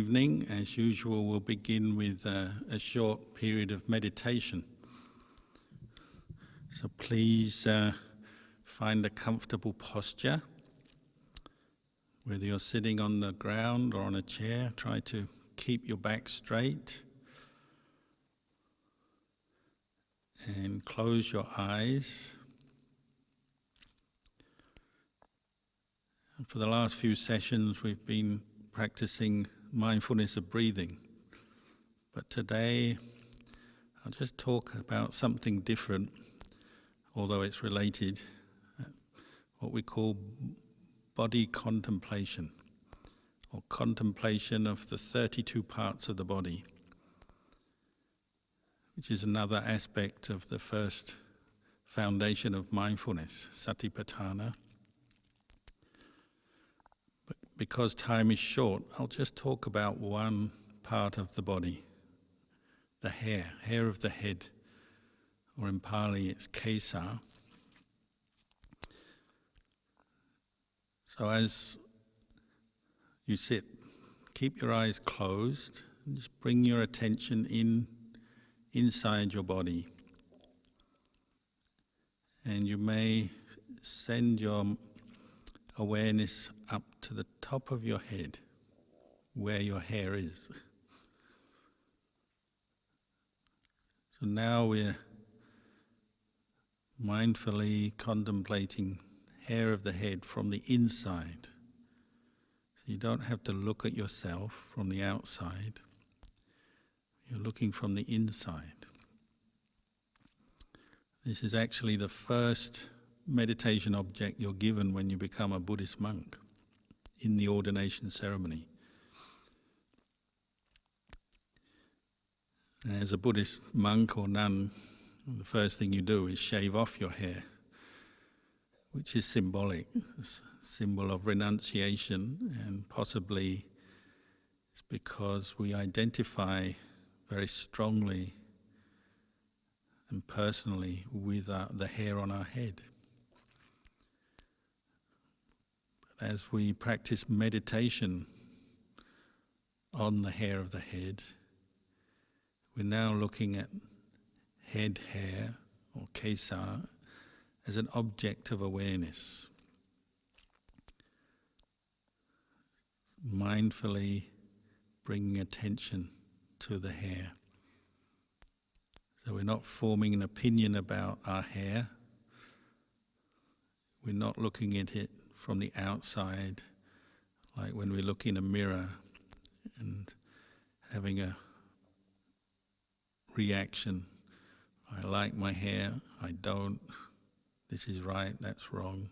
evening, as usual, we'll begin with a short period of meditation. So please find a comfortable posture. Whether you're sitting on the ground or on a chair, try to keep your back straight. And close your eyes. And for the last few sessions, we've been practicing mindfulness of breathing. But today, I'll just talk about something different, although it's related, what we call body contemplation, or contemplation of the 32 parts of the body, which is another aspect of the first foundation of mindfulness, satipatthana. But because time is short, I'll just talk about one part of the body, the hair of the head, or in Pali it's kesa. So as you sit, keep your eyes closed and just bring your attention inside your body. And you may send your awareness up to the top of your head, where your hair is. So now we're mindfully contemplating hair of the head from the inside. So you don't have to look at yourself from the outside. You're looking from the inside. This is actually the first meditation object you're given when you become a Buddhist monk in the ordination ceremony. As a Buddhist monk or nun, the first thing you do is shave off your hair, which is symbolic, a symbol of renunciation, and possibly it's because we identify very strongly and personally with the hair on our head. But as we practice meditation on the hair of the head, we're now looking at head hair, or kesa, as an object of awareness. Mindfully bringing attention to the hair. So we're not forming an opinion about our hair. We're not looking at it from the outside, like when we look in a mirror and having a reaction. I like my hair, I don't. This is right, that's wrong.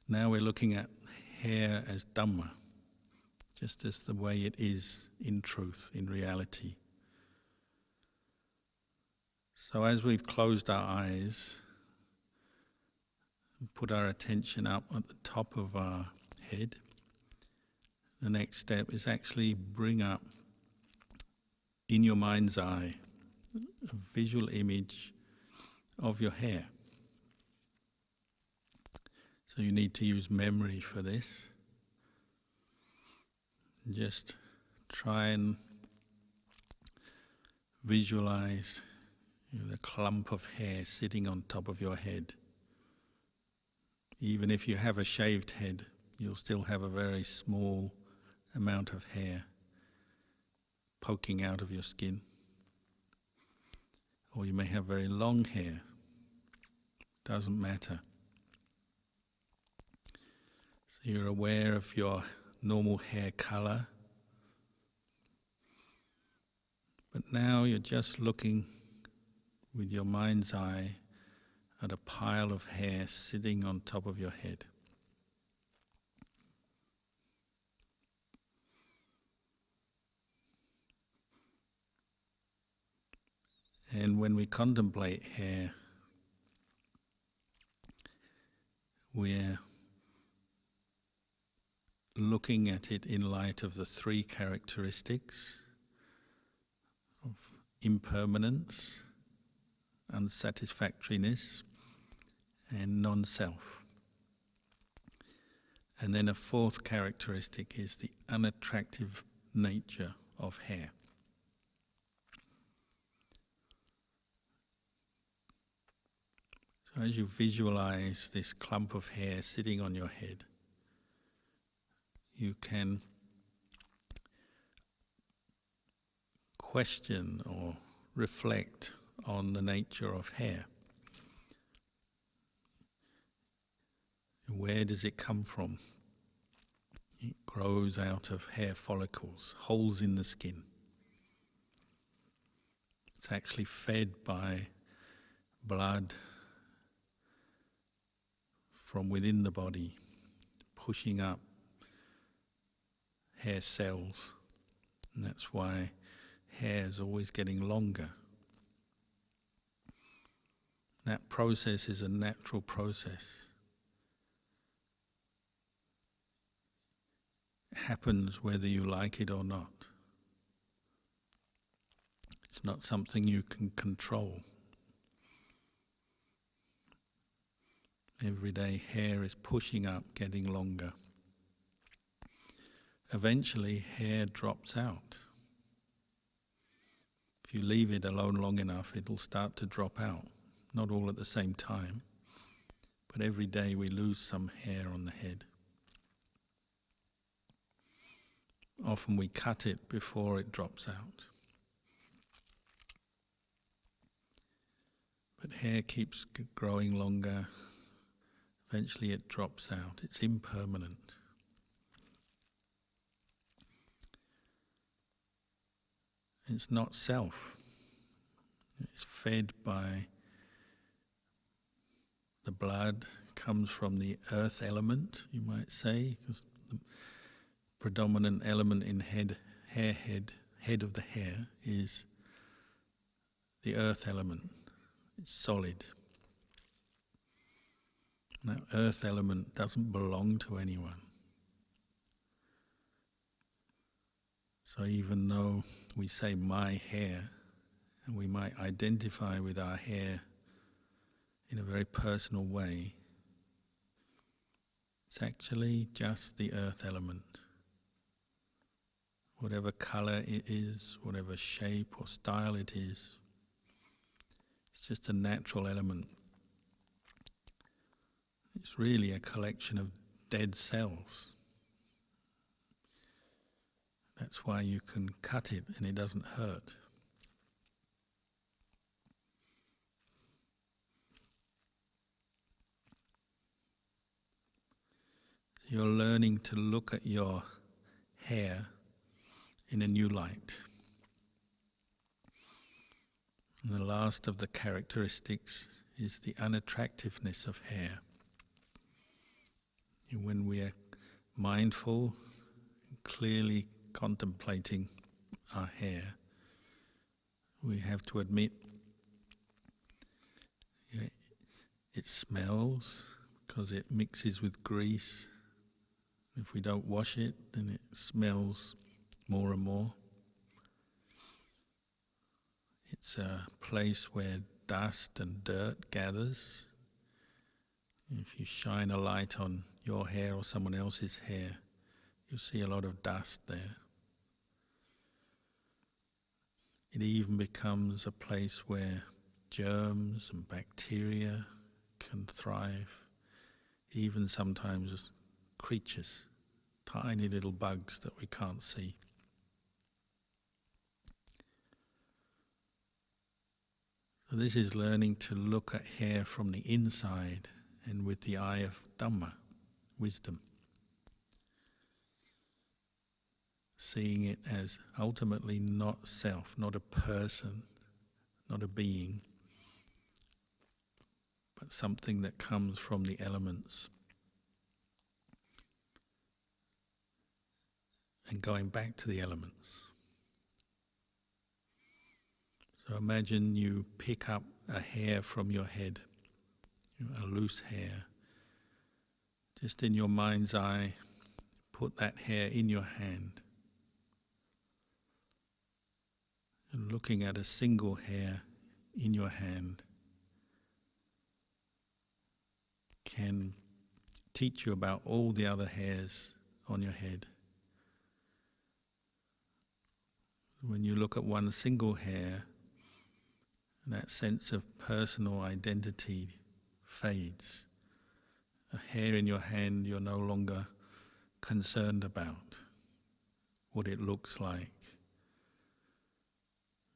Now we're looking at hair as Dhamma, just as the way it is in truth, in reality. So as we've closed our eyes and put our attention up at the top of our head, the next step is actually bring up in your mind's eye a visual image of your hair. So you need to use memory for this. Just try and visualize the clump of hair sitting on top of your head. Even if you have a shaved head, you'll still have a very small amount of hair poking out of your skin. Or you may have very long hair. Doesn't matter. So you're aware of your normal hair color. But now you're just looking with your mind's eye at a pile of hair sitting on top of your head. And when we contemplate hair, we're looking at it in light of the three characteristics of impermanence, unsatisfactoriness, and non-self. And then a fourth characteristic is the unattractive nature of hair. So as you visualize this clump of hair sitting on your head, you can question or reflect on the nature of hair. Where does it come from? It grows out of hair follicles, holes in the skin. It's actually fed by blood from within the body, pushing up hair cells. And that's why hair is always getting longer. That process is a natural process. It happens whether you like it or not. It's not something you can control. Every day hair is pushing up, getting longer. Eventually hair drops out. If you leave it alone long enough, it'll start to drop out. Not all at the same time, but every day we lose some hair on the head. Often we cut it before it drops out. But hair keeps growing longer. Eventually it drops out. It's impermanent. It's not self. It's fed by the blood, comes from the earth element, you might say, because the predominant element in head of the hair is the earth element. It's solid. That earth element doesn't belong to anyone. So even though we say my hair, and we might identify with our hair in a very personal way, it's actually just the earth element. Whatever color it is, whatever shape or style it is, it's just a natural element. It's really a collection of dead cells. That's why you can cut it and it doesn't hurt. You're learning to look at your hair in a new light. And the last of the characteristics is the unattractiveness of hair. When we are mindful, clearly contemplating our hair, we have to admit it smells because it mixes with grease. If we don't wash it, then it smells more and more. It's a place where dust and dirt gathers. If you shine a light on your hair or someone else's hair, you'll see a lot of dust there. It even becomes a place where germs and bacteria can thrive, even sometimes creatures, tiny little bugs that we can't see. So this is learning to look at hair from the inside and with the eye of Dhamma, wisdom. Seeing it as ultimately not self, not a person, not a being, but something that comes from the elements. And going back to the elements. So imagine you pick up a hair from your head, a loose hair. Just in your mind's eye, put that hair in your hand. And looking at a single hair in your hand can teach you about all the other hairs on your head. When you look at one single hair, that sense of personal identity fades. A hair in your hand you're no longer concerned about, what it looks like,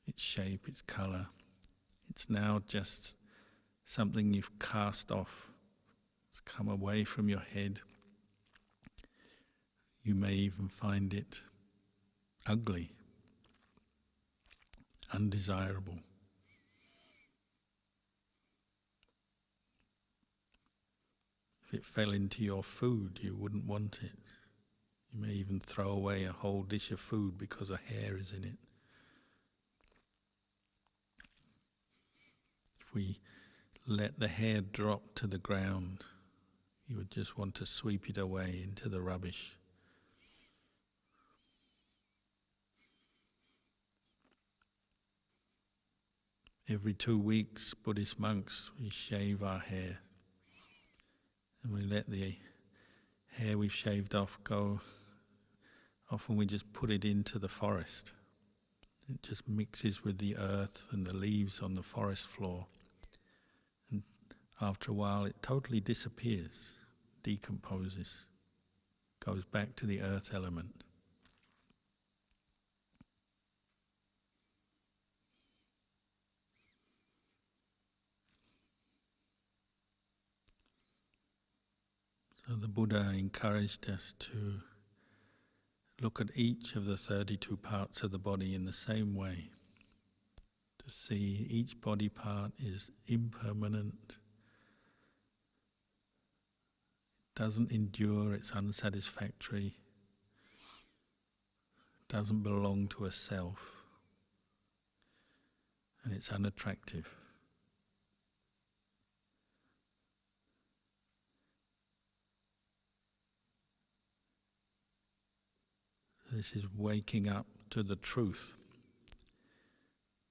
its shape, its colour. It's now just something you've cast off. It's come away from your head. You may even find it ugly, undesirable. If it fell into your food, you wouldn't want it. You may even throw away a whole dish of food because a hair is in it. If we let the hair drop to the ground, you would just want to sweep it away into the rubbish. Every 2 weeks, Buddhist monks, we shave our hair. And we let the hair we've shaved off go. Often we just put it into the forest. It just mixes with the earth and the leaves on the forest floor. And after a while it totally disappears, decomposes, goes back to the earth element. So the Buddha encouraged us to look at each of the 32 parts of the body in the same way. To see each body part is impermanent, doesn't endure, it's unsatisfactory, doesn't belong to a self, and it's unattractive. This is waking up to the truth,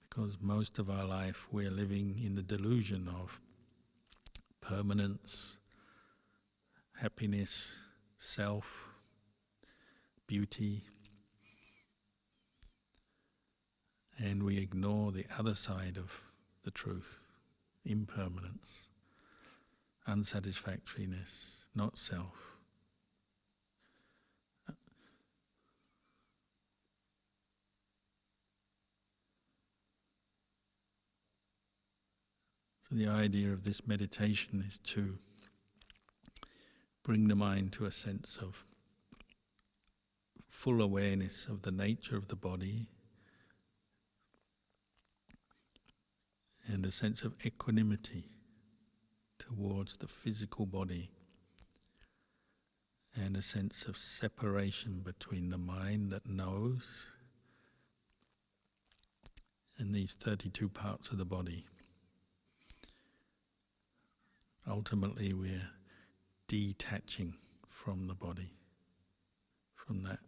because most of our life we're living in the delusion of permanence, happiness, self, beauty, and we ignore the other side of the truth, impermanence, unsatisfactoriness, not self. So the idea of this meditation is to bring the mind to a sense of full awareness of the nature of the body and a sense of equanimity towards the physical body and a sense of separation between the mind that knows and these 32 parts of the body. Ultimately, we're detaching from the body, from that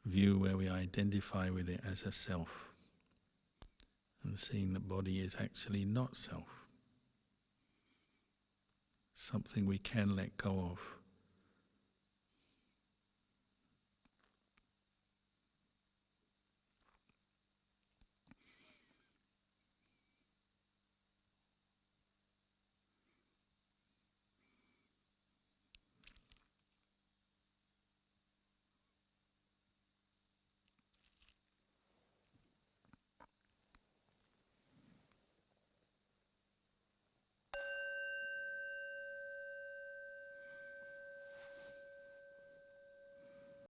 view where we identify with it as a self, and seeing that body is actually not self, something we can let go of.